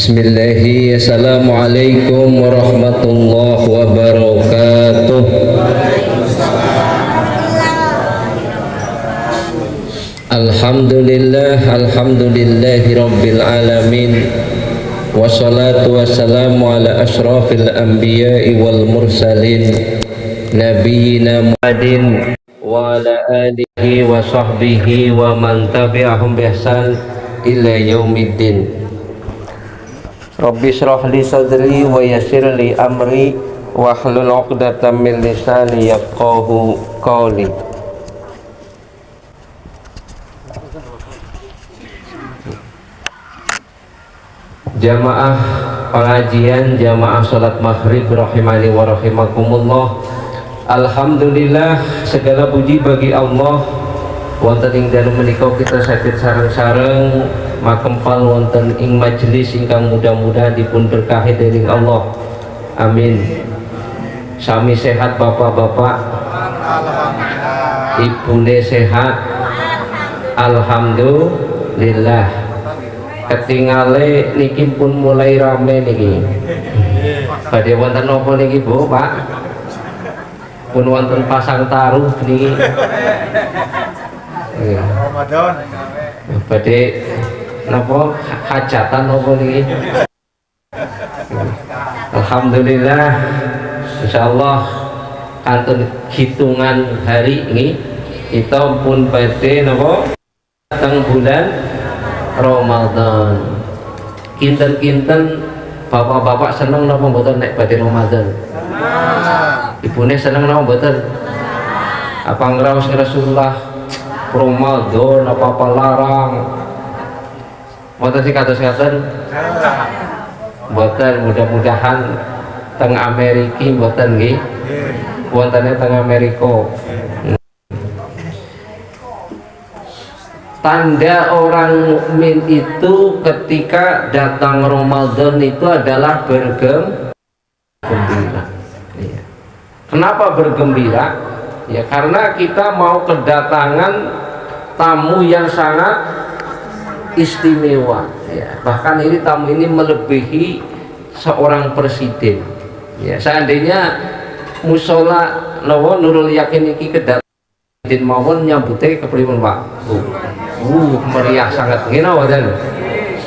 Bismillahi, assalamualaikum warahmatullahi wabarakatuh. Alhamdulillahi rabbil alamin. Wassalatu wassalamu ala ashrafil anbiya'i wal mursalin nabiyyina Muhammadin wa ala alihi wa sahbihi wa man tabi'ahum bi ihsan ila yaumiddin. Rabbi shrah li sadri wa yassir li amri wa hlul 'uqdatam min lisani yafqahu qawli. Jamaah pengajian, jamaah salat maghrib rahimani wa rahimakumullah. Alhamdulillah, segala puji bagi Allah. Wonten ing dalem menika kita saged sareng-sareng makempal wonten ing majelis ingkang mudah-mudahan dipun berkahi dening Allah. Amin. Sami sehat bapak-bapak, ibune sehat, alhamdulillah. Ketingale niki pun mulai rame niki. Badhe wonten napa niki Bu, Pak? Pun wonten pasang taruh niki. Ramadan. Badhe napa hajatan napa niki? Alhamdulillah, insyaallah kantun hitungan hari ini kita pun badhe napa teng bulan Ramadan. Kinten-kinten bapak-bapak seneng napa mboten nek badhe Ramadan? Ibune seneng napa mboten? Apa ngraos Rasulullah Ramadan apa larang? Mboten sing kados-kados. Mboten, mudah-mudahan teng Amerika mboten nggih. Wontene teng Amerika. Tanda orang mukmin itu ketika datang Ramadan itu adalah bergembira. Ya. Kenapa bergembira? Ya karena kita mau kedatangan tamu yang sangat istimewa. Ya, bahkan ini tamu ini melebihi seorang presiden. Ya, seandainya musola Nurul Yakin iki kedatangan presiden mawon nyambute kepripun Pak? Meriah sangat ngene wadan.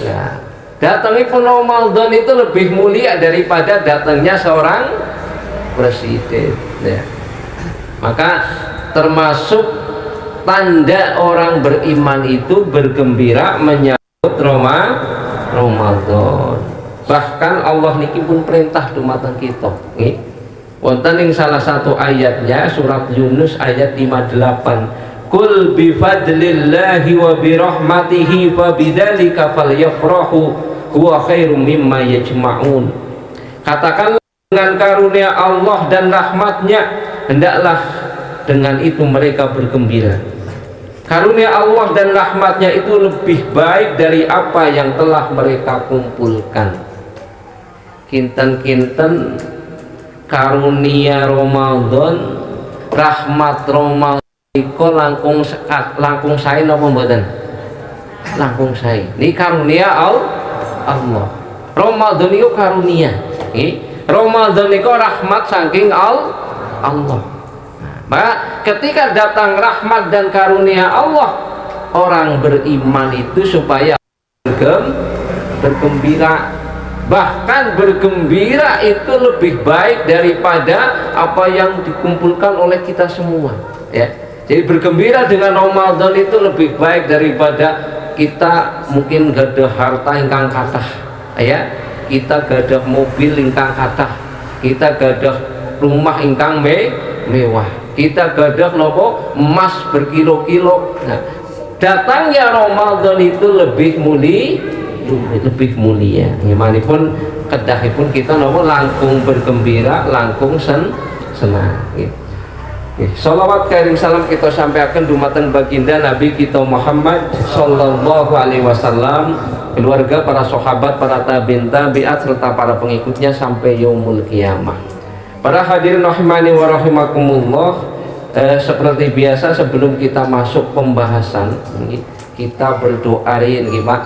Ya. Datangnya Ramadan itu lebih mulia daripada datangnya seorang presiden. Ya. Maka termasuk tanda orang beriman itu bergembira menyambut Ramadan. Bahkan Allah niki pun perintah dumateng kita. Nggih. Wonten ing salah satu ayatnya surat Yunus ayat 58. Kul bi fadlillahi wa bi rahmatihi fa bidzalika falyafrahu huwa khairum mimma yajma'un. Katakanlah dengan karunia Allah dan rahmatnya hendaklah dengan itu mereka bergembira. Karunia Allah dan rahmatnya itu lebih baik dari apa yang telah mereka kumpulkan. Kinten-kinten karunia Ramadan, rahmat Ramadan iko langkung sae napa mboten? Langkung sae. Niki karunia Allah. Ramadan iku karunia. Nggih. Ramadan iku rahmat saking Allah. Maka ketika datang rahmat dan karunia Allah, orang beriman itu supaya bergembira. Bahkan bergembira itu lebih baik daripada apa yang dikumpulkan oleh kita semua. Ya. Jadi bergembira dengan Ramadan itu lebih baik daripada kita mungkin gadah harta ingkang kathah, ya. Kita gadah mobil ingkang kathah, kita gadah rumah ingkang mewah, kita gadah nopo emas berkilo-kilo. Nah, datangnya Ramadan itu lebih mulia. Gimanapun kedahipun kita nopo langkung bergembira, langkung senang. Gitu. Salawat karim salam kita sampaikan dumateng baginda Nabi kita Muhammad sallallahu alaihi wasallam, keluarga, para sahabat, para tabi'in tabi'at serta para pengikutnya sampai yaumul kiamah. Para hadirin rahimani wa rahimakumullah, seperti biasa sebelum kita masuk pembahasan kita berdoa ini Pak.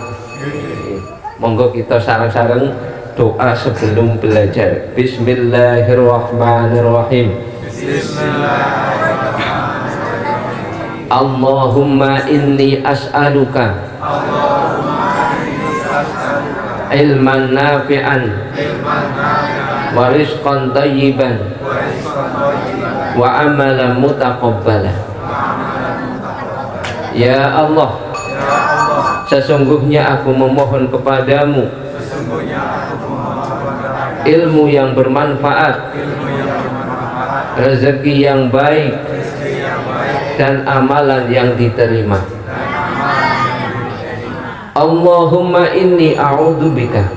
Monggo kita sareng-sareng doa sebelum belajar. Bismillahirrahmanirrahim. Bismillahirrahmanirrahim. Allahumma inni as'aluka ilman nafi'an wa rizqan thayyiban wa amalan mutaqabbala. Ya Allah, sesungguhnya aku memohon kepadamu ilmu yang bermanfaat, rezeki yang baik, dan amalan yang diterima. Allahumma inni a'udzubika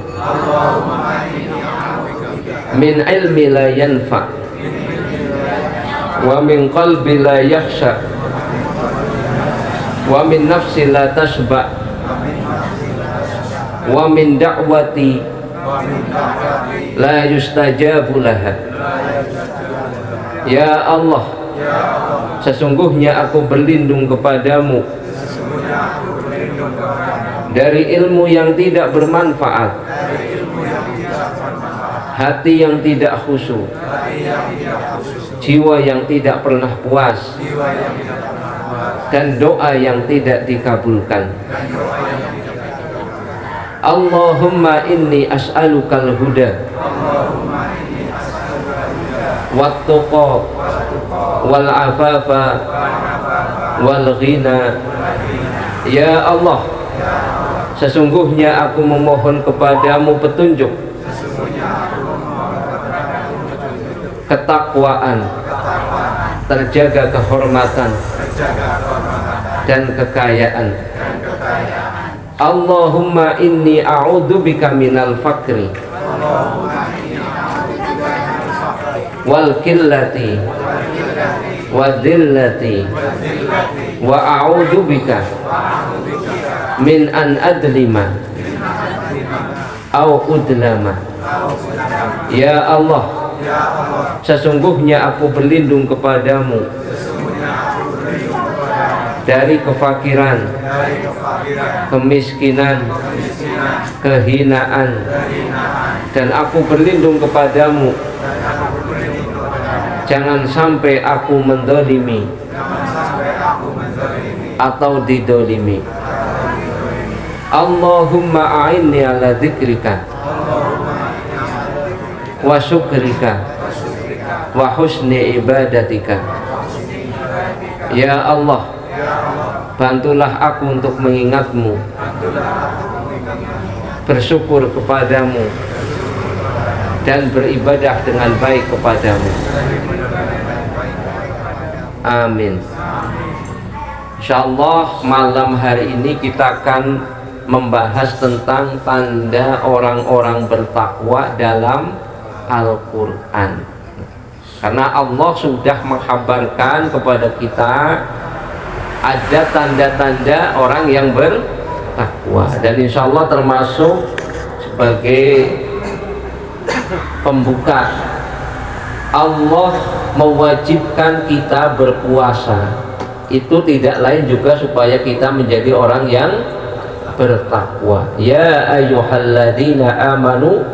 min ilmi la yanfa wa min qalbi la yakhsha wa min nafsi la tashba wa min da'wati la yustajabu laha. Ya Allah, sesungguhnya aku berlindung kepadamu dari ilmu yang tidak bermanfaat, hati yang tidak khusyuk, jiwa yang tidak pernah puas, dan doa yang tidak dikabulkan. Allahumma inni as'alukal huda wat-tuqa wal afafa wal ghina. Ya Allah, sesungguhnya aku memohon kepadamu petunjuk, ketakwaan, terjaga kehormatan, dan kekayaan. Allahumma inni a'udzubika minal fakri wal qillati wadillati wa a'udzubika min an adlima au udlama. Ya Allah, sesungguhnya aku berlindung kepadamu dari kefakiran, kemiskinan, kehinaan, dan aku berlindung kepadamu jangan sampai aku mendolimi atau didolimi. Allahumma a'inni ala dzikrika wa syukrika wa husni ibadatika. Ya Allah, bantulah aku untuk mengingatmu, bersyukur kepadamu, dan beribadah dengan baik kepadamu. Amin. Insyaallah malam hari ini kita akan membahas tentang tanda orang-orang bertakwa dalam Al-Quran. Karena Allah sudah menghabarkan kepada kita ada tanda-tanda orang yang bertakwa, dan insya Allah termasuk sebagai pembuka, Allah mewajibkan kita berpuasa. Itu tidak lain juga supaya kita menjadi orang yang bertakwa. Ya ayyuhalladzina amanu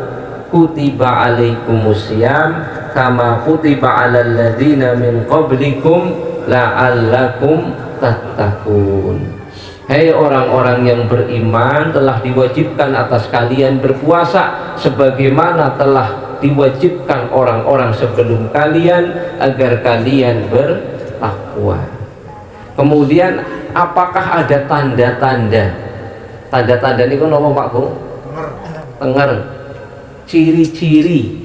kutiba alaikumusiyam kama kutiba alal ladzina min qablikum la'allakum tattaqun. Hei orang-orang yang beriman, telah diwajibkan atas kalian berpuasa sebagaimana telah diwajibkan orang-orang sebelum kalian agar kalian bertakwa. Kemudian apakah ada tanda-tanda? Tanda-tanda ini kan apa Pak Bu? Tenger. Ciri-ciri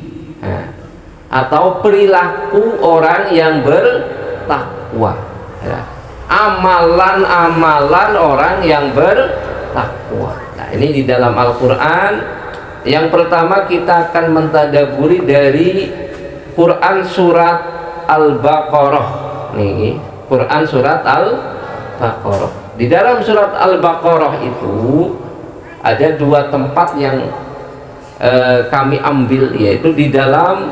atau perilaku orang yang bertakwa. Amalan-amalan orang yang bertakwa. Nah, ini di dalam Al-Quran. Yang pertama kita akan mentadaburi dari Quran surat Al-Baqarah. Nih, Quran surat Al-Baqarah. Di dalam surat Al-Baqarah itu ada dua tempat yang kami ambil, yaitu di dalam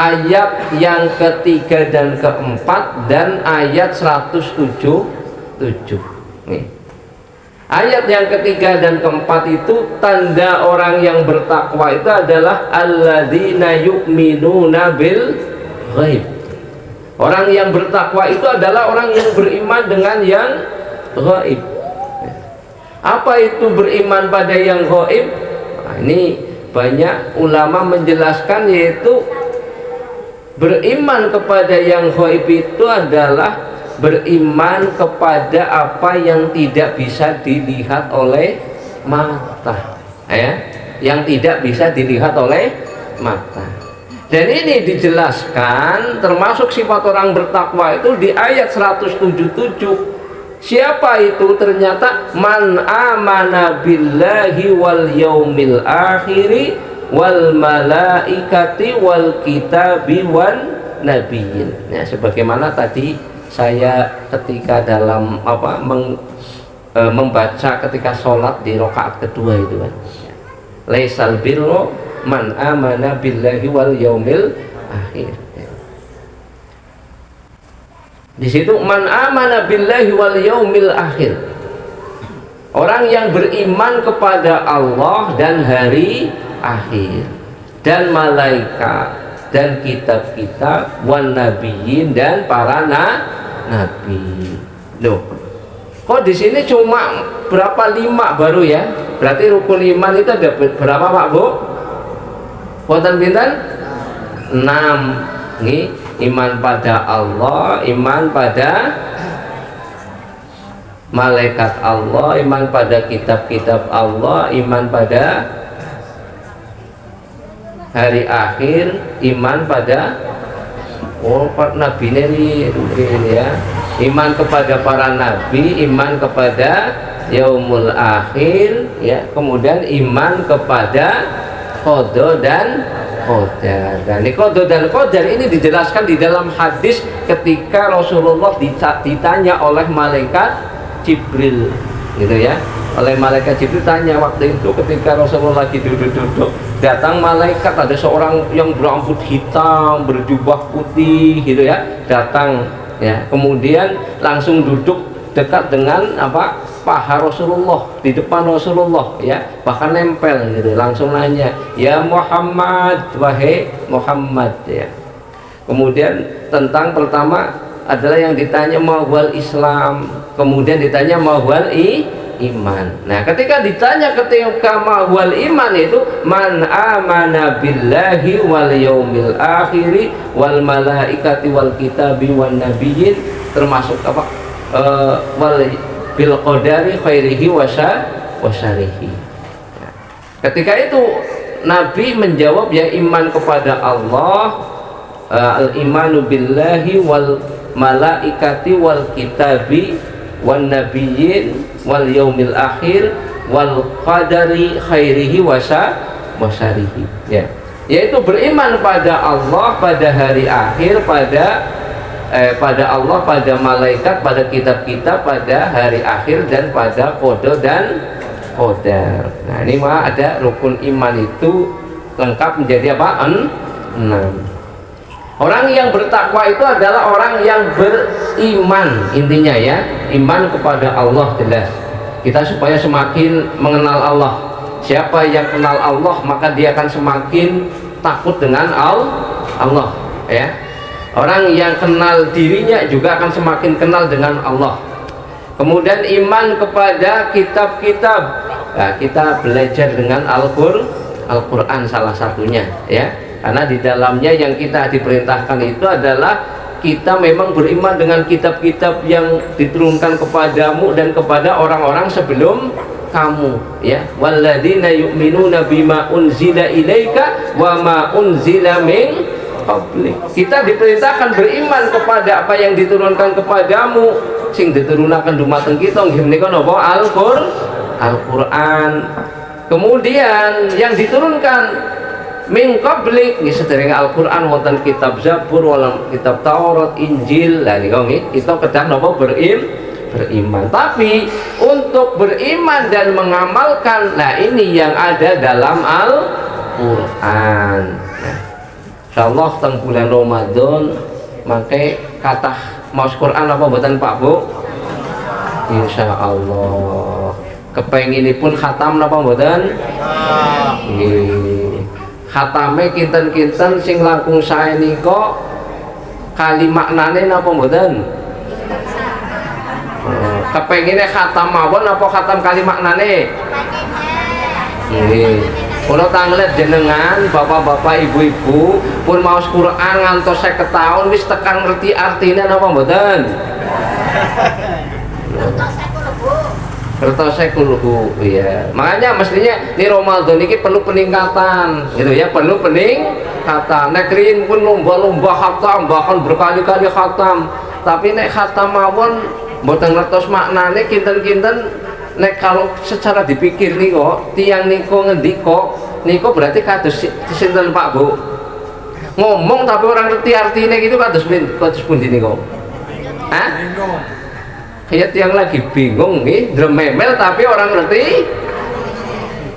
ayat yang ketiga dan keempat dan ayat 107. Nih. Ayat yang ketiga dan keempat itu tanda orang yang bertakwa itu adalah alladzina yu'minuna bil ghaib. Orang yang bertakwa itu adalah orang yang beriman dengan yang ghaib. Apa itu beriman pada yang ghaib? Nah, ini banyak ulama menjelaskan, yaitu beriman kepada yang ghaib itu adalah beriman kepada apa yang tidak bisa dilihat oleh mata, ya, yang tidak bisa dilihat oleh mata. Dan ini dijelaskan termasuk sifat orang bertakwa itu di ayat 177. Siapa itu? Ternyata man amana billahi wal yaumil akhiri wal malaikati wal kitabi wan nabiyyin. Ya, sebagaimana tadi saya ketika dalam membaca ketika sholat di rakaat kedua itu kan, laisal birru man amana billahi wal yaumil akhir. Di situ man amana billahi wal yaumil akhir, orang yang beriman kepada Allah dan hari akhir dan malaikat dan kitab-kitab wan nabiyyin dan para nabi. Loh, kok di sini cuma berapa? 5 baru ya? Berarti rukun iman itu ada berapa Pak Bu? Wonten pinten? 6. Nih, iman pada Allah, iman pada malaikat Allah, iman pada kitab-kitab Allah, iman pada hari akhir, iman pada nabi ini ya, iman kepada para nabi, iman kepada yaumul akhir, ya, kemudian iman kepada qada dan qadar. Dan qada dan qadar ini dijelaskan di dalam hadis ketika Rasulullah ditanya oleh malaikat Jibril, gitu ya. Oleh malaikat Jibril tanya waktu itu ketika Rasulullah lagi duduk-duduk, datang malaikat, ada seorang yang berambut hitam, berjubah putih gitu ya, datang ya, kemudian langsung duduk dekat dengan paha Rasulullah, di depan Rasulullah ya, bahkan nempel gitu, langsung nanya, ya Muhammad, wahai Muhammad ya. Kemudian tentang pertama adalah yang ditanya mahwal Islam, kemudian ditanya mahwal iman. Nah, ketika ditanya ketika mahwal iman itu man amana billahi wal yaumil akhiri wal malaikati wal kitabi wan nabiyyin, termasuk wal bil qadari khairihi wa syarrihi. Ketika itu Nabi menjawab, ya iman kepada Allah, al imanu billahi wal malaikati wal kitabi wan nabiyyin wal yaumil akhir wal qadari khairihi wa syarrihi, ya, yaitu beriman pada Allah, pada hari akhir, pada Allah, pada malaikat, pada kitab-kitab, pada hari akhir, dan pada qada dan qadar. Nah, ini mah ada rukun iman itu lengkap menjadi apa? 6. Orang yang bertakwa itu adalah orang yang beriman, intinya ya, iman kepada Allah jelas. Kita supaya semakin mengenal Allah. Siapa yang kenal Allah maka dia akan semakin takut dengan Allah ya. Orang yang kenal dirinya juga akan semakin kenal dengan Allah. Kemudian iman kepada kitab-kitab. Nah, kita belajar dengan Al-Quran salah satunya ya. Karena di dalamnya yang kita diperintahkan itu adalah kita memang beriman dengan kitab-kitab yang diturunkan kepadamu dan kepada orang-orang sebelum kamu ya. Walladzina yu'minuna bima unzila ilaika wa ma unzila min qablik. Kita diperintahkan beriman kepada apa yang diturunkan kepadamu, sing diturunkan dumateng kita nggih menika napa? Al-Qur'an. Kemudian yang diturunkan min qablik, nggih sedherenge Al-Qur'an wonten kitab Zabur, wonten kitab Taurat, Injil. Lah niku nggih kita kedah napa? Beriman. Tapi untuk beriman dan mengamalkan, nah ini yang ada dalam Al-Qur'an. Nah, insyaallah teng bulan Ramadan mangke kathah maos Quran apa mboten Pak Bu? Insyaallah. Kepenginipun khatam napa mboten? Nggih. Khatame kinten-kinten sing langkung sae nika kali maknane napa mboten? Kepengine khatam mawon apa khatam kali maknane? Nggih. Kula tanglet jenengan bapak-bapak ibu-ibu pun maos Quran ngantos 50 tahun wis tekan ngerti artine napa mboten? Kertas kulhu, iya. Makanya mestinya di Ramadan ini perlu peningkatan, gitu ya, perlu peningkatan. Nek riyin pun lomba-lomba khatam, bahkan berkali-kali khatam. Tapi nek khatam mawon mboten ngertos maknane kinten-kinten. Nek kalau secara dipikir nih kok, tiang niko ngendiko, niko berarti kados sinten Pak Bu? Ngomong tapi orang ngerti artinya gitu kados pundi niko? Hah? Kayak tiang lagi bingung nih, drememel tapi orang ngerti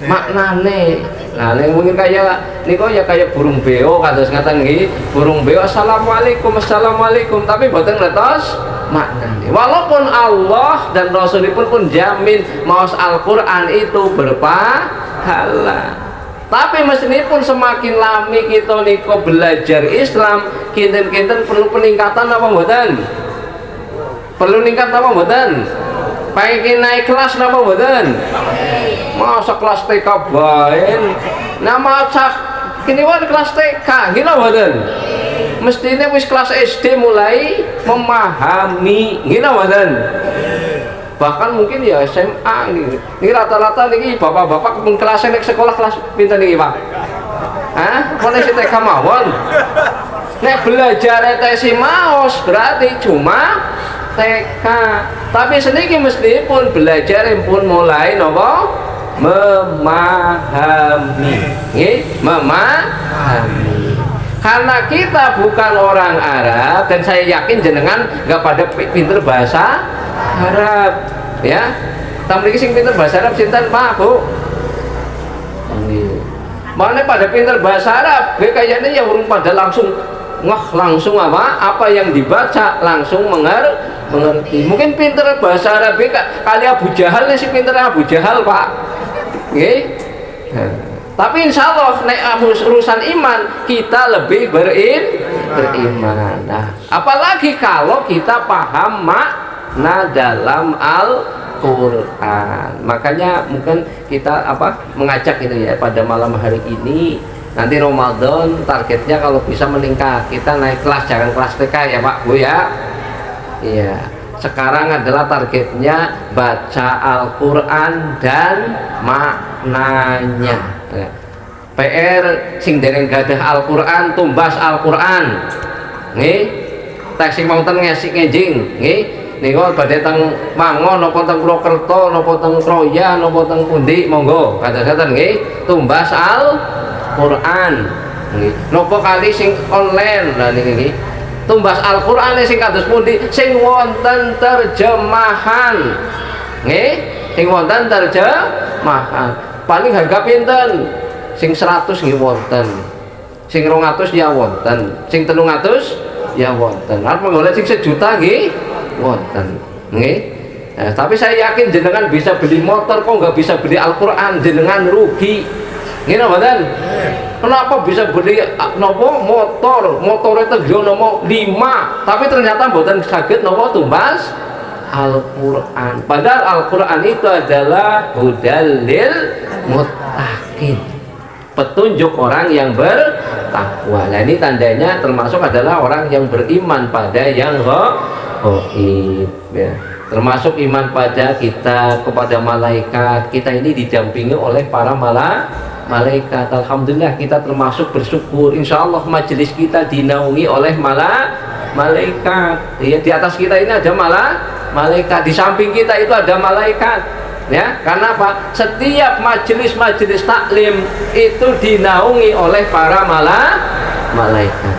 maknane. Nah, mungkin kayak niko ya kayak burung beo kados ngaten nggih, burung beo assalamualaikum assalamualaikum tapi mboten ngertos maknane. Walaupun Allah dan Rasulipun pun jamin maos Al-Qur'an itu berpahala. Tapi meskipun semakin lami kita niko belajar Islam, kinten-kinten perlu peningkatan apa mboten? Perlu ningkat apa mboten? Pengen naik kelas apa mboten? Masa kelas TK bae. Nah masa kini wan kelas TK gini mboten? Mestinya wis kelas SD mulai memahami gini mboten? Bahkan mungkin ya SMA ini rata-rata nih bapak-bapak pun kelasnya nek sekolah kelas pinten nih Pak? Hah? Mana si TK mawon? Nek belajar TK maos berarti cuma TK. Tapi sedikit meskipun belajar pun mulai nopo memahami, memahami. Karena kita bukan orang Arab dan saya yakin jenengan nggak pada pinter bahasa Arab, ya. Tapi sing pinter bahasa Arab sinten Pak Bu? Mana pada pinter bahasa Arab, kayaknya ya urung pada langsung langsung apa yang dibaca langsung mengerti. Mungkin pinter bahasa Arab kali Abu Jahal nih si pinter Abu Jahal Pak. Tapi insya Allah nek urusan iman kita lebih beriman. Nah, apalagi kalau kita paham makna dalam Al-Quran. Makanya mungkin kita mengajak itu ya pada malam hari ini. Nanti Ramadan targetnya kalau bisa meningkat, kita naik kelas, jangan kelas TK ya Pak Bu ya. Iya. Sekarang adalah targetnya baca Al-Quran dan maknanya. PR sing dereng gadah Al-Quran tumbas Al-Quran. Nggih. Tek sing wonten ngesik ngejing, nggih. Niku badhe teng Mangon napa teng Purwokerto napa teng Kroya napa teng pundi monggo kados-kados nggih tumbas Al-Quran. Nopo kali sing online lah niki tumbas Al-Quran sing kados pundi sing wonten terjemahan nggih sing wonten terjemahan paling harga pinten sing 100 nggih wonten sing 200 ya wonten sing 300 ya wonten arep golek sing 1 juta nggih wonten nggih. Nah, tapi saya yakin jenengan bisa beli motor kok nggak bisa beli Al-Quran, jenengan rugi. Ngene mboten? Kenapa bisa beli nopo motor itu gede nopo 5 tapi ternyata mboten saged nopo tumbas Al-Quran. Padahal Al-Quran itu adalah hudal lil muttaqin, petunjuk orang yang bertakwa. Nah ini tandanya termasuk adalah orang yang beriman pada yang gaib ya. Termasuk iman pada kita kepada malaikat. Kita ini didampingi oleh para malaikat. Alhamdulillah kita termasuk bersyukur. Insya Allah majelis kita dinaungi oleh malaikat. Ya, di atas kita ini ada malaikat. Di samping kita itu ada malaikat. Ya, karena apa? Setiap majelis taklim itu dinaungi oleh para malaikat.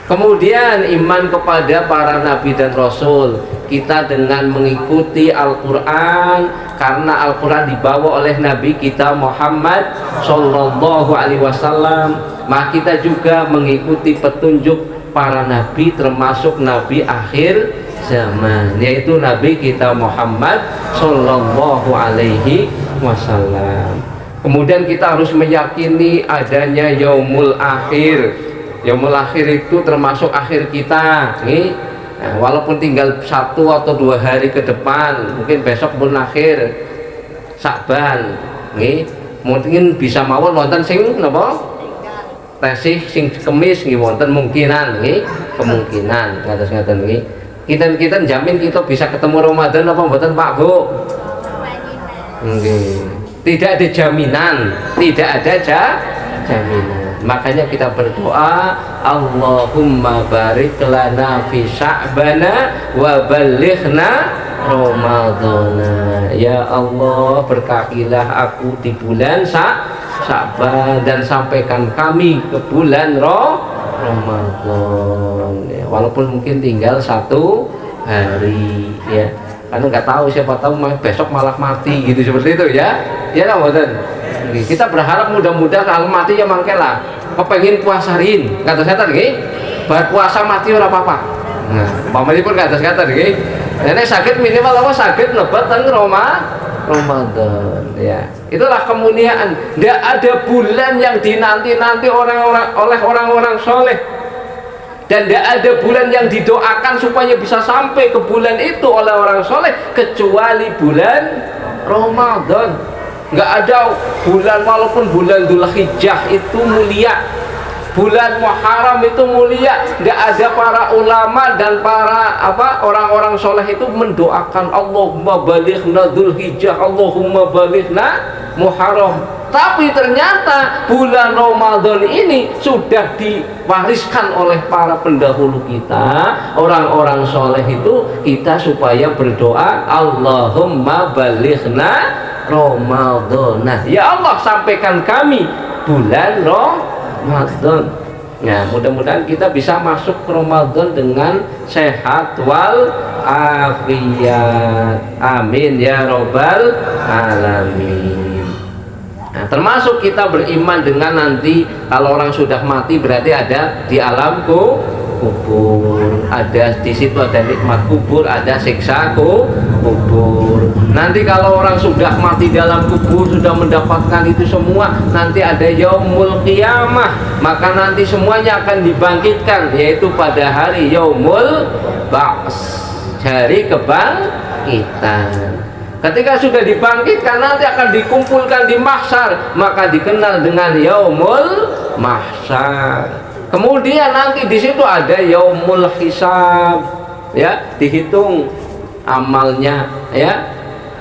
Kemudian iman kepada para nabi dan rasul, kita dengan mengikuti Al-Quran, karena Al-Quran dibawa oleh Nabi kita Muhammad Sallallahu Alaihi Wasallam, maka kita juga mengikuti petunjuk para nabi termasuk Nabi akhir zaman, yaitu Nabi kita Muhammad Sallallahu Alaihi Wasallam. Kemudian kita harus meyakini adanya yaumul akhir. Yaumul akhir itu termasuk akhir kita nih. Nah, walaupun tinggal 1 atau 2 hari ke depan, mungkin besok pun akhir Sa'ban nih, mungkin bisa mawon wonten sing napa tesih sing kemis nggih, wonten mungkinan nggih, kemungkinan ngatos ngaten nggih. Kita jamin kita bisa ketemu Ramadan apa mboten Pak Bu? Nggih. Tidak ada jaminan, tidak ada jaminan. Makanya kita berdoa, Allahumma barik lana fi sya'bana wa balighna Ramadana. Ya Allah, berkahilah aku di bulan Sya'ban dan sampaikan kami ke bulan Ramadan. Ya, walaupun mungkin tinggal 1 hari ya. Karena nggak tahu, siapa tahu besok malah mati gitu, seperti itu ya. Ya lah boten. Kita berharap mudah-mudahan kalau mati ya mangke lah. Kepengen puasarin, kata saya tadi, bar puasa mati ora apa-apa. Nah, pamanipun kata saya tadi, nenek sakit minimal apa sakit lebat teng Ramadan ya. Itulah kemuliaan. Tidak ada bulan yang dinanti-nanti oleh orang-orang soleh. Dan tidak ada bulan yang didoakan supaya bisa sampai ke bulan itu oleh orang soleh kecuali bulan Ramadan. Nggak ada bulan, walaupun bulan Dzulhijjah itu mulia, bulan Muharram itu mulia, nggak ada para ulama dan para orang-orang soleh itu mendoakan Allahumma balighna Dzulhijjah, Allahumma balighna Muharram. Tapi ternyata bulan Ramadan ini sudah diwariskan oleh para pendahulu kita, orang-orang soleh itu, kita supaya berdoa Allahumma balighna Ramadan. Nah, ya Allah, sampaikan kami bulan Ramadan. Nah, mudah-mudahan kita bisa masuk ke Ramadan dengan sehat wal afiat. Amin ya robbal alamin. Nah, termasuk kita beriman dengan nanti kalau orang sudah mati berarti ada di alam kubur, ada di situ ada nikmat kubur, ada siksa kubur. Nanti kalau orang sudah mati dalam kubur, sudah mendapatkan itu semua, nanti ada yaumul qiyamah, maka nanti semuanya akan dibangkitkan, yaitu pada hari yaumul ba's, hari kebangkitan. Ketika sudah dibangkitkan, nanti akan dikumpulkan di mahsyar, maka dikenal dengan yaumul mahsyar. Kemudian nanti di situ ada yaumul hisab, ya, dihitung amalnya, ya.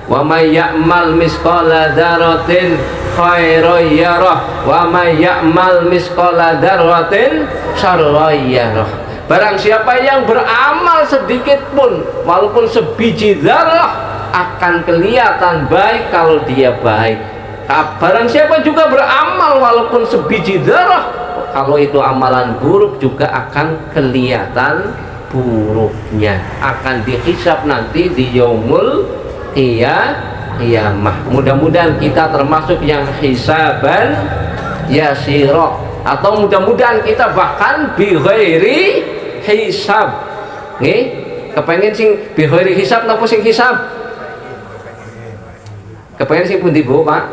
Wa may ya'mal misqala dzarratin khairan yarah wa may ya'mal misqala dzarratin syarran yarah. Barang siapa yang beramal sedikit pun, walaupun sebiji zarah, akan kelihatan baik kalau dia baik. Barang siapa juga beramal walaupun sebiji zarah, kalau itu amalan buruk juga akan kelihatan buruknya, akan dihisab nanti di yaumul qiyamah. Mudah-mudahan kita termasuk yang hisaban yasira, atau mudah-mudahan kita bahkan bi ghairi hisab. Nggih, kepengen sing bi ghairi hisab napa sing hisab? Kepengen sing pundi Bu, Pak?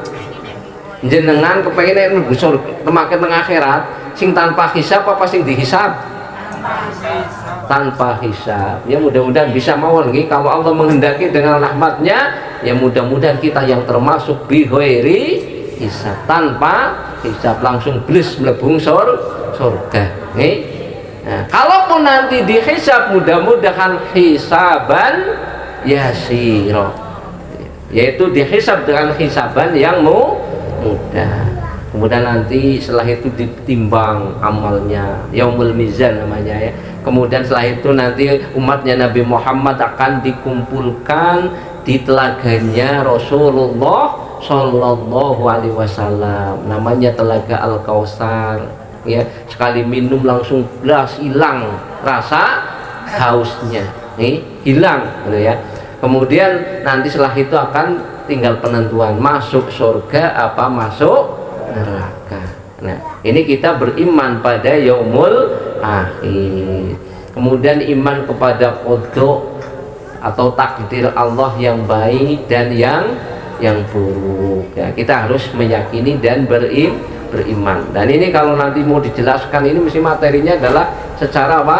Jenengan kepengen mlebu surga temaken teng akhirat sing tanpa hisab apa sing dihisab? Tanpa hisab. Ya mudah-mudahan bisa mawon nggih, kalau Allah menghendaki dengan rahmatnya, ya mudah-mudahan kita yang termasuk bi ghairi hisab, tanpa hisab langsung blis mlebu surga nggih. Nah, kalaupun nanti dihisab, mudah-mudahan hisaban yasira, yaitu dihisab dengan hisaban yang mudah. Kemudian nanti setelah itu ditimbang amalnya, yaumul mizan namanya ya. Kemudian setelah itu nanti umatnya Nabi Muhammad akan dikumpulkan di telaganya Rasulullah Shallallahu Alaihi Wasallam, namanya telaga Al Kautsar ya. Sekali minum langsung belas hilang rasa hausnya, hilang gitu ya. Kemudian nanti setelah itu akan tinggal penentuan masuk surga apa masuk neraka. Nah, ini kita beriman pada yaumul akhir. Kemudian iman kepada qada atau takdir Allah yang baik dan yang buruk ya. Kita harus meyakini dan beriman. Dan ini kalau nanti mau dijelaskan, ini mesti materinya adalah secara apa?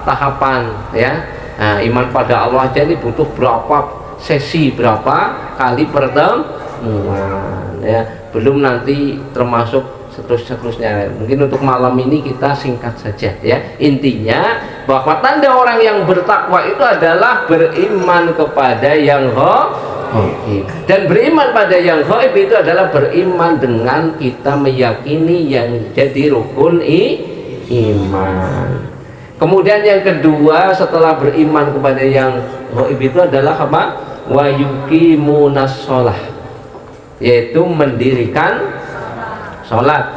Tahapan ya. Nah, iman pada Allah aja ini butuh berapa sesi, berapa kali pertemuan ya. Belum nanti termasuk seterusnya. Mungkin untuk malam ini kita singkat saja ya. Intinya bahwa tanda orang yang bertakwa itu adalah beriman kepada yang gaib. Dan beriman pada yang gaib itu adalah beriman dengan kita meyakini yang jadi rukun iman. Kemudian yang kedua setelah beriman kepada yang gaib itu adalah apa? Wa yuqimunas shalah, yaitu mendirikan sholat.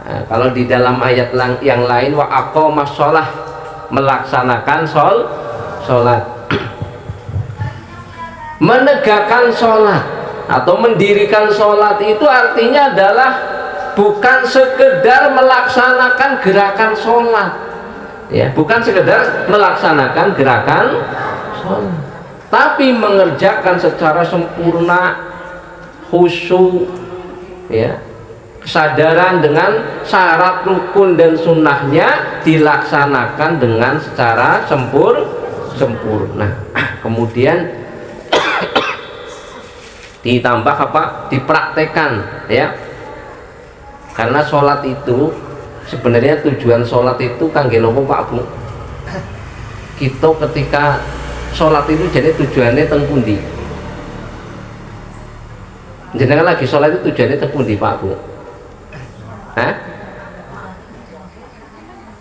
Nah, kalau di dalam ayat yang lain wa aqamas shalah, melaksanakan sholat. Menegakkan sholat atau mendirikan sholat itu artinya adalah bukan sekedar melaksanakan gerakan sholat ya, bukan sekedar melaksanakan gerakan sholat, tapi mengerjakan secara sempurna, khusyuk ya, kesadaran dengan syarat rukun dan sunnahnya dilaksanakan dengan secara sempurna. Kemudian ditambah apa? Dipraktekan ya, karena sholat itu sebenarnya tujuan sholat itu kangge nopo Pak Bu? Kita ketika sholat itu jadi tujuannya teng pundi? Jenengan lagi sholat itu tujuannya teng pundi Pak Bu? Hah?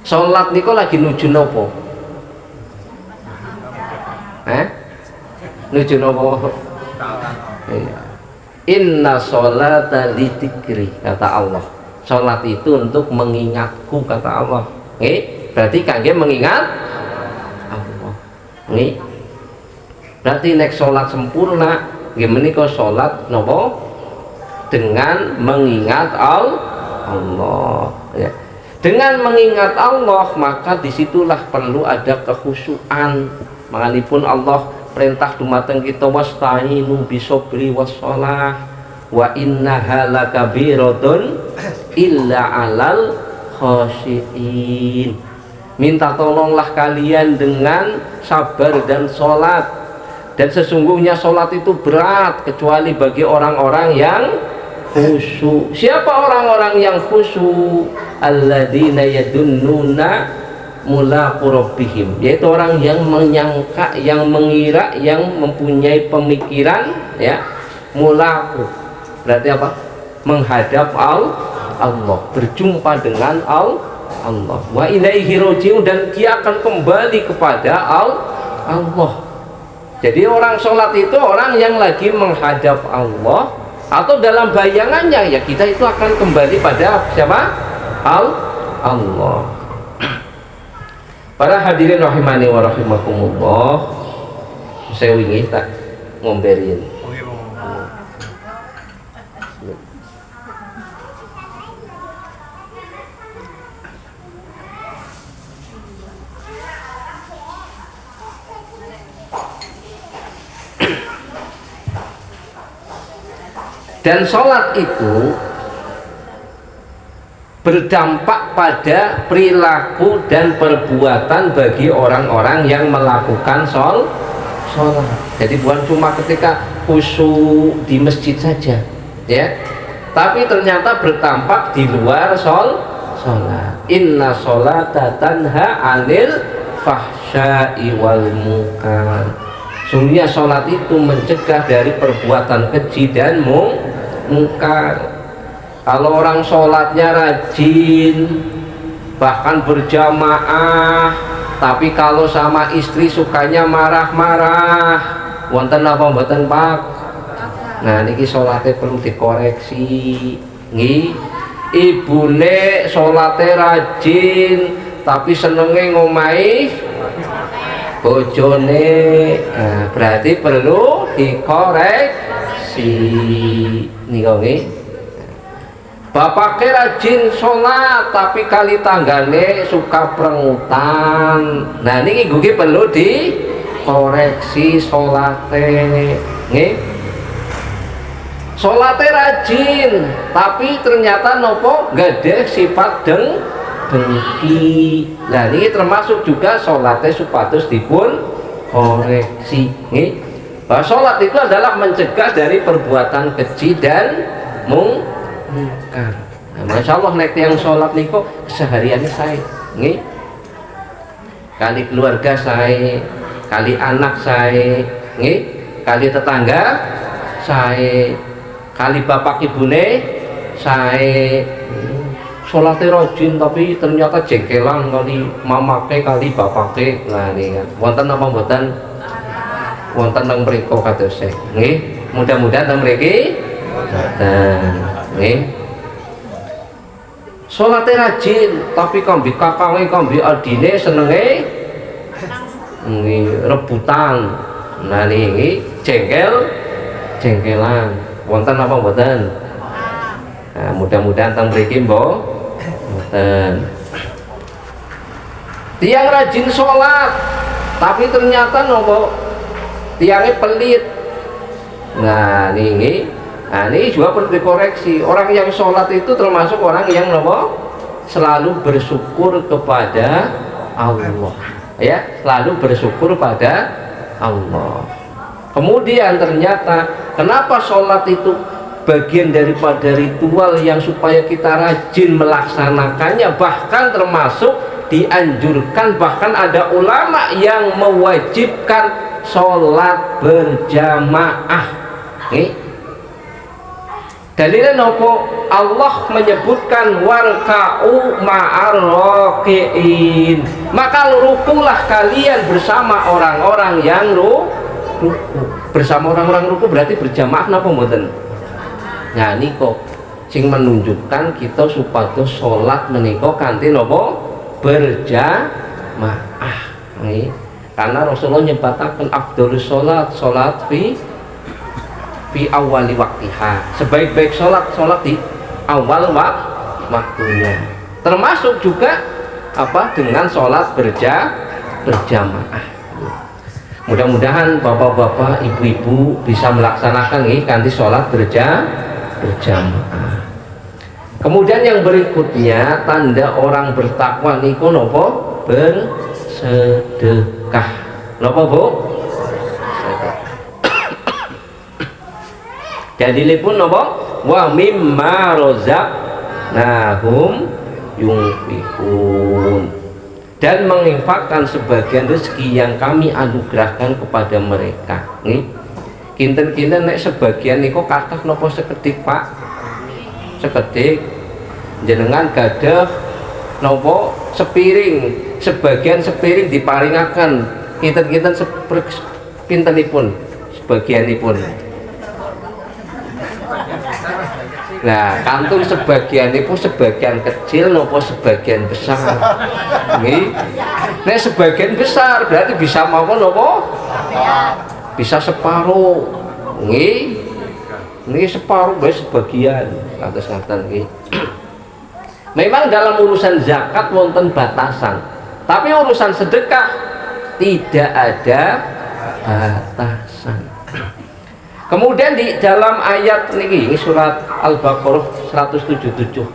Sholat niko lagi nuju nopo? Hah? Nuju nopo? Iya. Inna sholata lidzikri, kata Allah. Sholat itu untuk mengingatku, kata Allah. Berarti kangge mengingat Allah. Berarti nek sholat sempurna, gimana kok sholat nopo? Dengan mengingat Allah. Ya. Dengan mengingat Allah, maka disitulah perlu ada kekhusyuan. Makanipun Allah perintah dumateng kita wasta'inu bisobri wassalah wa innaha lakabiratun illa alal khasyiin. Minta tolonglah kalian dengan sabar dan sholat, dan sesungguhnya sholat itu berat kecuali bagi orang-orang yang khusyuk. Siapa orang-orang yang khusyuk? Alladzina yadunnuna mulaqu rabbihim, yaitu orang yang menyangka, yang mengira, yang mempunyai pemikiran ya, mulaqu berarti apa? Menghadap Allah, berjumpa dengan Allah. Wa ilaihi raji'un, dan dia akan kembali kepada Allah. Jadi orang sholat itu orang yang lagi menghadap Allah, atau dalam bayangannya ya kita itu akan kembali pada siapa? Allah. Para hadirin rahimani wa rahimakumullah, saya ingin tak ngomberin. Dan sholat itu berdampak pada perilaku dan perbuatan bagi orang-orang yang melakukan sholat. Jadi bukan cuma ketika khusyuk di masjid saja ya, tapi ternyata berdampak di luar sholat. Inna sholata tanha 'anil fahsya'i wal munkar. Sungguhnya sholat itu mencegah dari perbuatan keji dan mungkar. Kalau orang sholatnya rajin, bahkan berjamaah, tapi kalau sama istri sukanya marah-marah, wonten apa mboten Pak? Nah niki sholatnya perlu dikoreksi. Nggih, ibune sholatnya rajin, tapi senenge ngomahi bojone, nah, berarti perlu dikoreksi. Nika nggih. Bapaknya rajin sholat tapi kali tanggane suka perengutan. Nah ini gugi perlu koreksi salate nggih. Salate rajin tapi ternyata nopo gadeh sifat dengki. Nah ini termasuk juga salate supados dipun koreksi nggih. Bahwa salat itu adalah mencegah dari perbuatan keji dan mungkar. Nah, Masya Allah nek yang salat niku kesehariannya saya nggih. Kali keluarga saya, kali anak saya nggih, kali tetangga saya, kali bapak ibune saya sholatnya rajin tapi ternyata jengkelan kali mamake kali bapake. Nah ini kan wonten apa mboten wonten teng mriku kados nggih, mudah-mudahan teng mriki boten nggih. Sholatnya rajin tapi kambi kakange kambi adine senenge rebutan. Nah ini jengkelan wonten apa mboten. Nah, mudah-mudahan teng mriki mboten. Tiang rajin sholat tapi ternyata nopo tiangnya pelit. Nah ini juga perlu dikoreksi. Orang yang sholat itu termasuk orang yang nopo selalu bersyukur kepada Allah, ya, selalu bersyukur pada Allah. Kemudian ternyata kenapa sholat itu bagian daripada ritual yang supaya kita rajin melaksanakannya, bahkan termasuk dianjurkan, bahkan ada ulama yang mewajibkan sholat berjamaah. Dalilnya nopo? Allah menyebutkan warka'u ma'ar raki'in, maka rukulah kalian bersama orang-orang yang ruku. Bersama orang-orang ruku berarti berjamaah napa mboten? Nah niko sing menunjukkan kita supados sholat menika kanthi napa berjamaah nggih. Karena Rasulullah nyebataken afdhalus sholat fi awali waktiha, sebaik-baik sholat di awal waktunya, termasuk juga dengan sholat berjamaah. Mudah-mudahan bapak-bapak, ibu-ibu bisa melaksanakan ini kanthi sholat berjamaah. Kemudian yang berikutnya tanda orang bertakwa niku nopo? Bersedekah. Nopo Bu? Jadi pun nopo? Wa mimma razaqnahum yunfikun, dan menginfakkan sebagian rezeki yang kami anugerahkan kepada mereka. Nih, kinten-kinten nek sebagian niku kathah nopo sekedhik Pak? Sekedhik. Jenengan gadah nopo sepiring, sebagian sepiring diparingaken kinten-kinten pintenipun sebagianipun. Nah, kantun sebagian itu sebagian kecil nopo sebagian besar. Nih, nek sebagian besar berarti bisa mau nopo? Bisa separuh. Nih, separuh bae sebagian. Atas ngaten nggih. Memang dalam urusan zakat wonten batasan, tapi urusan sedekah tidak ada batasan. Kemudian di dalam ayat niki surat Al-Baqarah 177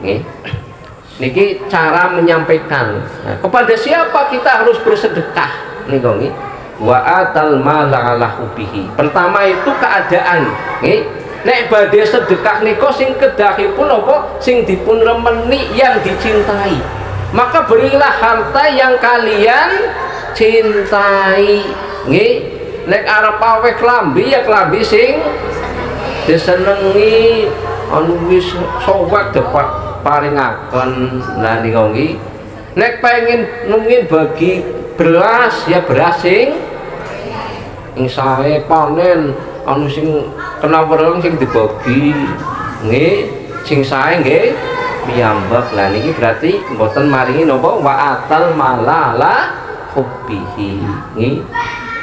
niki cara menyampaikan. Nah, kepada siapa kita harus bersedekah niki? Wa atal mala ala hubbihi. Pertama itu keadaan nggih. Nek badhe sedekah nika sing kedahipun apa? Sing dipun remeni yang dicintai. Maka berilah harta yang kalian cintai nggih. Nek arep aweh klambi ya klambi sing disenengi anu wis sowek dapat paringaken. Lah nika nggih nek pengen nungin bagi beras ya beras sing sae panen anu sing kena wereng sing dibagi nggih sing sae nggih piyambak. Lah niki berarti mboten maringi napa wa atal malala hubbihi nggih.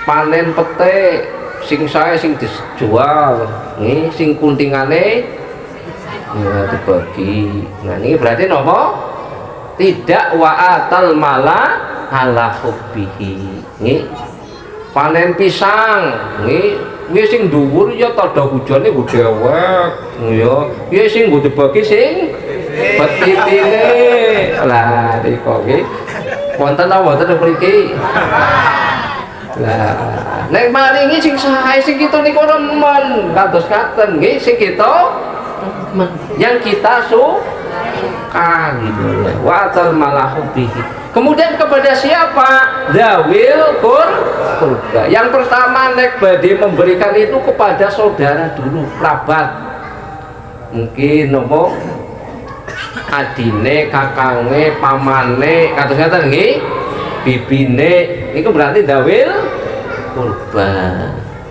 Panen petik sing sae sing dijual nih sing kuntingane ya dibagi. Nah ini berarti napa? Tidak wa atal mala ala hubbihi nih. panen pisang nggih sing dhuwur ya tandha hujane gedhe awak ya sing nggo dibagi sing petitine lah niku nggih wonten apa wonten mriki lah nek maringi sing sae sing kita niku remen kados katen nggih sing kita remen yang kita suka gitu ya wa malahu bihi. Kemudian kepada siapa? Zawil qurba. Yang pertama nek badhe memberikan itu kepada saudara dulu, kerabat. Mungkin nopo adine, kakange, pamane, kados ngaten nggih. Bibine niku berarti zawil qurba.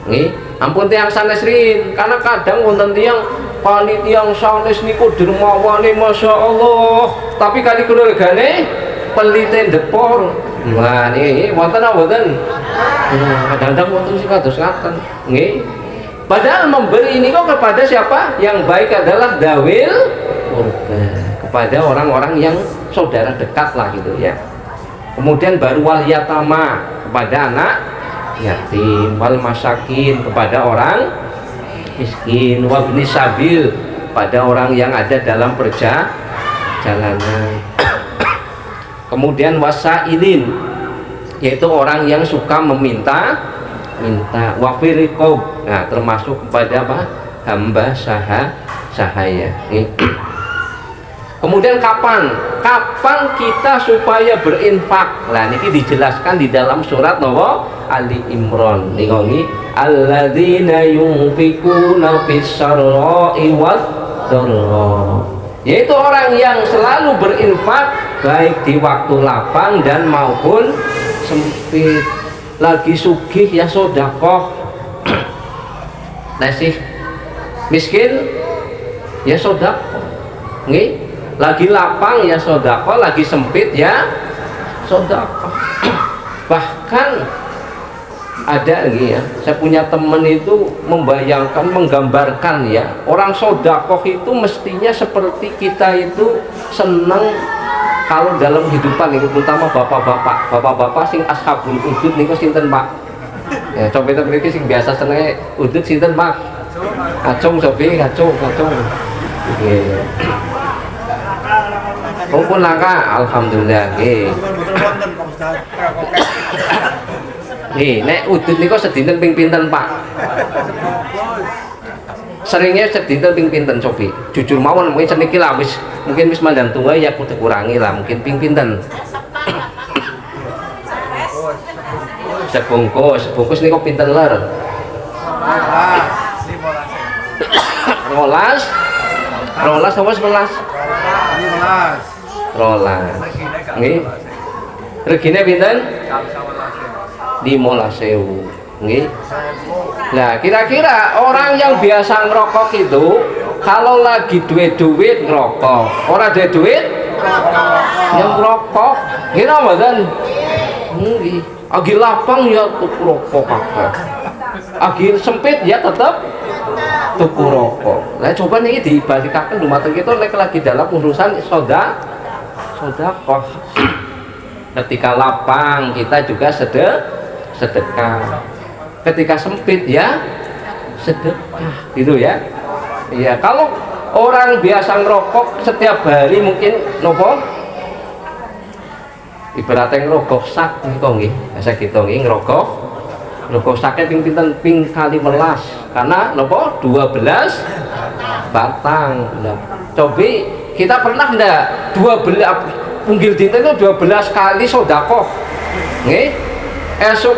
Nggih, ampun tiyang sanes rin, karena kadang wonten tiyang panitia sanes niku dermawane masyaallah, tapi kali keluargane pelite depor. Wah niki wonten apa mboten? Kadang-kadang wonten sing kados ngaten. Nggih. Padahal memberi ini kok kepada siapa? Yang baik adalah dawil qurba, kepada orang-orang yang saudara dekat lah gitu ya. Kemudian baru wal yatama, kepada anak yatim, wal masakin, kepada orang miskin, wabni sabil, pada orang yang ada dalam perjalanan. Kemudian wasailin, yaitu orang yang suka meminta wafiriqob, nah termasuk kepada apa? Hamba sahaya. Kemudian kapan kita supaya berinfak? Nah ini dijelaskan di dalam surat Ali Imran niki alladzina yunfikuna fis-sarra'i wad-dharra, yaitu orang yang selalu berinfak baik di waktu lapang dan maupun sempit. Lagi sugih ya sedekah, nasih miskin ya sedekah, nggih. Lagi lapang ya sedekah, lagi sempit ya sedekah. Bahkan ada ya, saya punya teman itu membayangkan, menggambarkan ya, orang sedekah itu mestinya seperti kita itu senang kalau dalam kehidupan itu, terutama bapak-bapak sing ashabul udud niku sinten Pak? Ya coba kita mriki sing biasa senenge udud sinten Pak? Acung sopi, acung. Nggih. Kumpul langka, alhamdulillah nggih. Nih, nek udud niku sedinten ping pinten Pak? Seringnya sedinten ping pinten Sofi? Jujur mawon mungkin seniki lah mungkin wis mandang tua ya kudu kurangi lah, mungkin ping pinten. Sebungkus niku pinten ler? 15. 12 apa 11? 12. Nggih. Regine pinten? 15.000. Nggih. Nah, kira-kira orang yang biasa ngerokok itu kalau lagi duit ngerokok, orang ada duit yang ngerokok, gini mboten? Nggih. Agi lapang ya tuku rokok kabeh. Agi sempit ya tetap tuku rokok. Nah, coba nih dibalikaken dumateng kita lagi dalam urusan sedekah. Ketika lapang kita juga sedekah. Ketika sempit ya sedekah gitu ya. Iya, kalau orang biasa ngerokok setiap hari mungkin nopo ibaratnya ngerokok sak niku nggih. Saya gitu nggih ngerokok saknya ping pinten ping kali melas karena nopo 12 batang. Nah, coba kita pernah ndak 12 punggil dinten itu 12 kali sedekah. Nggih. Esok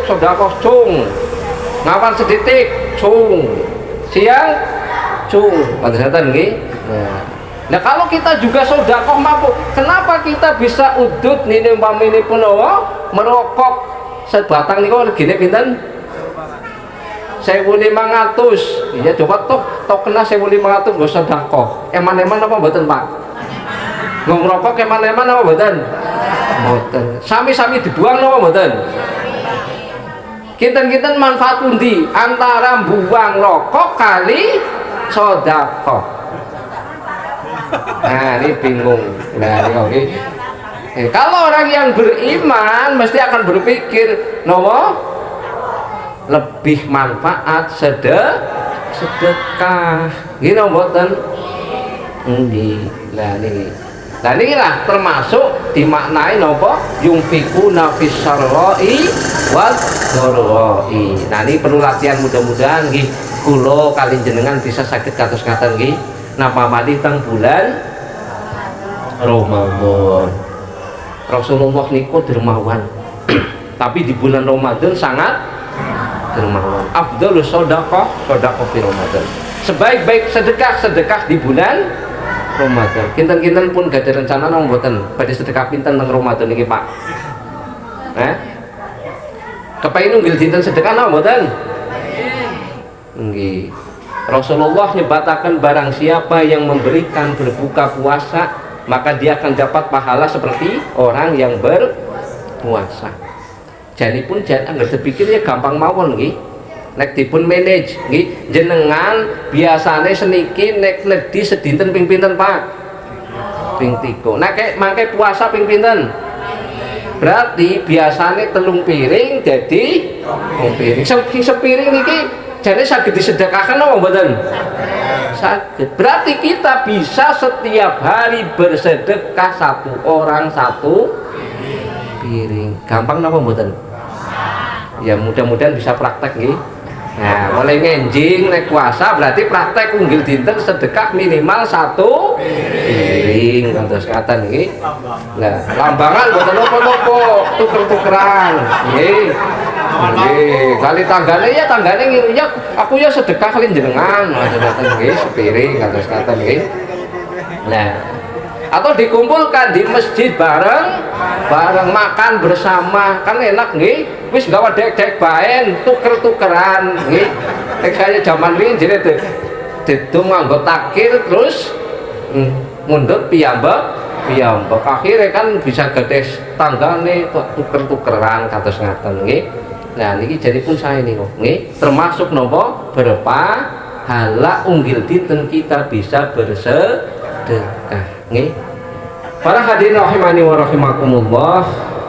sedekah cung, ngawan seditik cung, siang cung, pantesan nggih. Nah kalau kita juga sedekah mampu, kenapa kita bisa udut nini umpamine pun merokok sebatang niku regine pinten? 1.500. Iya coba tok kena 1.500 nggo sedekah. Eman-eman apa mboten Pak? Ngerokok eman-eman apa mboten? Mboten. Sami-sami dibuang napa mboten? Kinten-kinten manfaat pundi antara buang rokok kali sedekah. Nah, ini bingung. Nah, ini oke. Kalau orang yang beriman mesti akan berpikir, nopo lebih manfaat sedekah. Gini mboten? Nggih. Lah niki lah termasuk dimaknai napa yunfikuna fis syarra'i wad dharra'i. Nah ini perlu latihan, mudah-mudahan nggih kula kali jenengan bisa sakit kados ngaten nggih napa malih teng bulan Ramadan. Rasulullah niku dermawan. Tapi di bulan Ramadan sangat dermawan. Afdhalus shadaqah fi Ramadan. Sebaik-baik sedekah di bulan Ramadan. Kinten-kinten pun gak ada rencana nang mboten badhe sedekah pinten nang Ramadan iki, Pak? Kepengin nunggil dinten sedekah nang mboten? Nggih. Rasulullah nyebataken barang siapa yang memberikan berbuka puasa, maka dia akan dapat pahala seperti orang yang berpuasa. Jadi pun jangan berpikirnya gampang mawon nggih. Nek dipun manage nggih jenengan biasane seniki nek nedhi sedinten ping pinten, Pak? Ping 3. Nek mangke puasa ping pinten? Berarti biasane 3 piring jadi 2 piring. Sepiring niki jane saged disedekahkan apa mboten? Saged. Berarti kita bisa setiap hari bersedekah 1 orang 1 piring. Gampang napa mboten? Ya mudah-mudahan bisa praktek nggih. Nah, mulai ngenjing nek puasa berarti praktek unggil dinten sedekah minimal 1 piring kantos katen nggih. Nah, lambangan mboten apa-apa, tuker-tukeran nggih. Nggih, kali tanggane ya tanggane ngirunya aku ya sedekah kali jenengan ngoten nggih sepiring kantos katen nggih. Nah, atau dikumpulkan di masjid bareng makan bersama kan enak nggih. Wis gawa dek-dek baen tuker-tukeran nggih. Nek saya zaman riyin jene didum nganggo takir terus mundut piyambak akhirnya kan bisa gedes tanggane tuker-tukeran kados ngaten nggih. Nah niki jadi pun saya niku nggih termasuk napa berpahala unggil dinten kita bisa bersedekah nggih. Para hadirin rahimani wa rahimakumullah.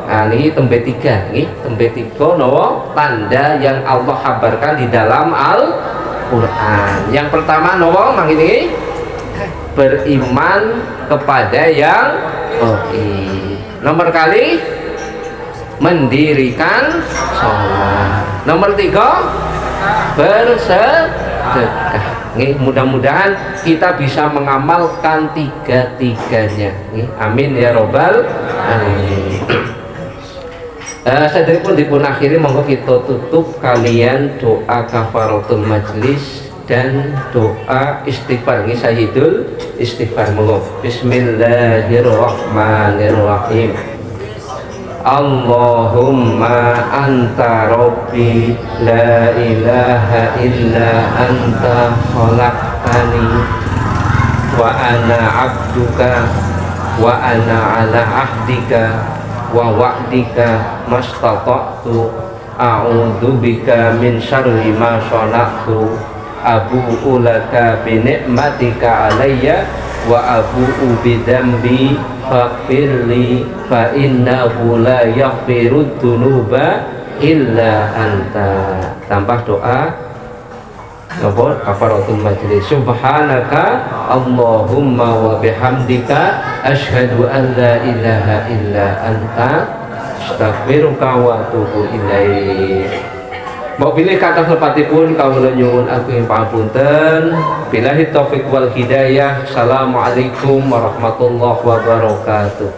Nah ini tembe 3 nggih, tembe 3 napa tanda yang Allah kabarkan di dalam Al-Qur'an. Yang pertama napa mangke beriman kepada yang gaib. Nomor kali mendirikan sholat. Nomor 3 bersedekah. Nggih, mudah-mudahan kita bisa mengamalkan 3-tiganya. Nggih, amin ya robbal alamin. Sadaya pun dipun akhiri monggo kita tutup kalian doa kafaratul majlis dan doa istighfar. Ini sayyidul istighfar monggo. Bismillahirrahmanirrahim. Allahumma anta rabbi la ilaha illa anta khalaqtani wa ana abduka wa ana ala ahdika wa wa'dika mastata'tu a'udzu bika min syarri ma shana'tu abu'u laka bi ni'matika alayya wa abu'u bi dzambi faghfirli fa innahu la yaghfirud dzunuba illa anta. Tambah doa napa kafaratul majlis. Subhanaka Allahumma wa bihamdika asyhadu an la ilaha illa anta astaghfiruka wa atubu ilaik. Mbok pilih kata lepatipun kawula nyuwun agung pangapunten. Billahi taufik wal hidayah. Assalamualaikum warahmatullahi wabarakatuh.